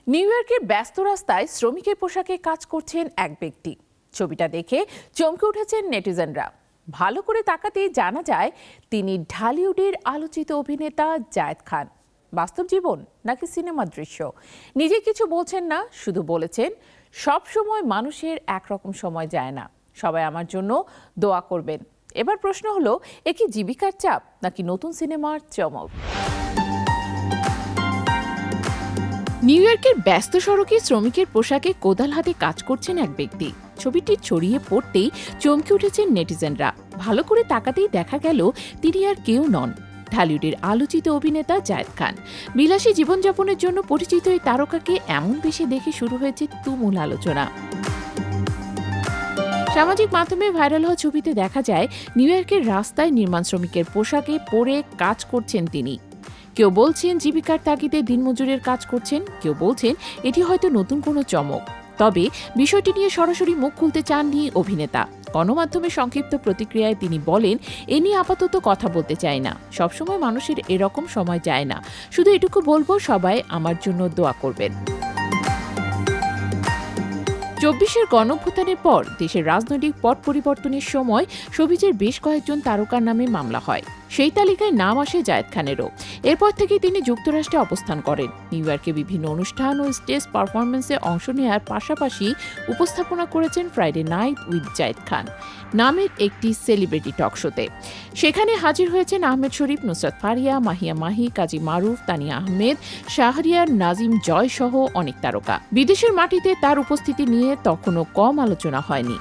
New ইয়র্কের ব্যস্ত রাস্তায় শ্রমিকের পোশাকে কাজ করছেন এক ব্যক্তি। ছবিটা দেখে চমকে উঠেছেন নেটিজেনরা। ভালো করে তাকাতেই জানা যায় তিনি ঢালিউডের আলোচিত অভিনেতা জায়েদ খান। বাস্তব জীবন নাকি সিনেমার দৃশ্য, নিজে কিছু বলছেন না, শুধু বলেছেন সব সময় মানুষের একরকম সময় যায় না, সবাই আমার জন্য দোয়া করবেন। এবার প্রশ্ন হলো, এ কি জীবিকার চাপ নাকি নতুন সিনেমার চমক? নিউ ইয়র্কের ব্যস্ত সড়কে শ্রমিকের পোশাকে কোদাল হাতে কাজ করছেন এক ব্যক্তি। ছবিটি ছড়িয়ে পড়তেই চমকে উঠেছেন নেটিজেনরা। ভালো করে তাকাতেই দেখা গেল তিনি আর কেউ নন, ঢালিউডের আলোচিত অভিনেতা জায়েদ খান। বিলাসী জীবনযাপনের জন্য পরিচিত এই তারকাকে এমন বেশে দেখে শুরু হয়েছে তুমুল আলোচনা। সামাজিক মাধ্যমে ভাইরাল হওয়া ছবিতে দেখা যায় নিউ ইয়র্কের রাস্তায় নির্মাণ শ্রমিকের পোশাকে পরে কাজ করছেন তিনি। কেউ বলছেন জীবিকার তাগিদে দিনমজুরের কাজ করছেন, কেউ বলছেন এটি হয়তো নতুন কোনো চমক। তবে বিষয়টি নিয়ে সরাসরি মুখ খুলতে চাননি অভিনেতা। গণমাধ্যমে সংক্ষিপ্ত প্রতিক্রিয়ায় তিনি বলেন, এ নিয়ে আপাতত কথা বলতে চাই না, সবসময় মানুষের এরকম সময় যায় না, শুধু এটুকু বলবো সবাই আমার জন্য দোয়া করবেন। ২৪-এর গণঅভ্যুত্থানের পর দেশের রাজনৈতিক পট পরিবর্তনের সময় শোবিজের বেশ কয়েকজন তারকার নামে মামলা হয়। সেই তালিকায় নাম আসে জায়েদ খানেরও। এরপর থেকে তিনি যুক্তরাষ্ট্রে অবস্থান করেন। নিউ ইয়র্কে বিভিন্ন অনুষ্ঠান ও স্টেজ পারফরমেন্সে অংশ নেওয়ার পাশাপাশি উপস্থাপনা করেছেন Friday night with Zayed Khan নামের একটি সেলিব্রিটি টক শোতে। সেখানে হাজির হয়েছেন আহমেদ শরীফ, নুসরাত ফারিয়া, মাহিয়া মাহি, কাজী মারুফ, তানিয়া আহমেদ, শাহরিয়ার, নাজিম জয় সহ অনেক তারকা। বিদেশের মাটিতে তার উপস্থিতি নিয়ে তখনও কম আলোচনা হয়নি।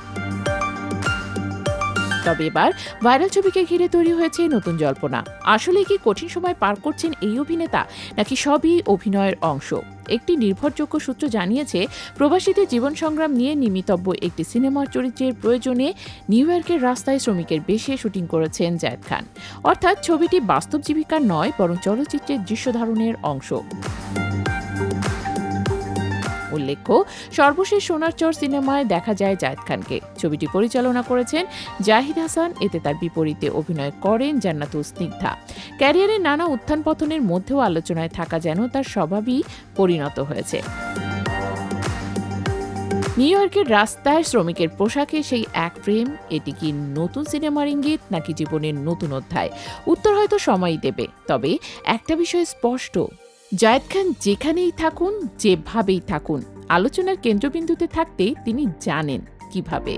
তবে এবার ভাইরাল ছবিকে ঘিরে তৈরি হয়েছে নতুন জল্পনা। আসলে কি কঠিন সময় পার করছেন এই অভিনেতা, নাকি সবই অভিনয়ের অংশ? একটি নির্ভরযোগ্য সূত্র জানিয়েছে, প্রবাসীদের জীবন সংগ্রাম নিয়ে নির্মিতব্য একটি সিনেমার চরিত্রের প্রয়োজনে নিউ ইয়র্কের রাস্তায় শ্রমিকের বেশে শুটিং করেছেন জায়েদ খান। অর্থাৎ ছবিটি বাস্তব জীবিকার নয়, বরং চলচ্চিত্রের দৃশ্য ধারণের অংশ। উল্লেখ্য, সর্বশেষ সোনার চর সিনেমায় দেখা যায় জায়েদ খানকে। ছবিটি পরিচালনা করেছেন জাহিদ হাসান। এতে তার বিপরীতে অভিনয় করেন জান্নাতুল স্নিগ্ধা। ক্যারিয়ারের নানা উত্থান পতনের মধ্যেও আলোচনায় থাকা যেন তার স্বভাবই পরিণত হয়েছে। নিউ ইয়র্কের রাস্তায় শ্রমিকের পোশাকে সেই এক ফ্রেম, এটি কি নতুন সিনেমার ইঙ্গিত নাকি জীবনের নতুন অধ্যায়? উত্তর হয়তো সময়ই দেবে। তবে একটা বিষয় স্পষ্ট, জায়েদ খান যেখানেই থাকুন, যেভাবেই থাকুন, আলোচনার কেন্দ্রবিন্দুতে থাকতে তিনি জানেন কিভাবে।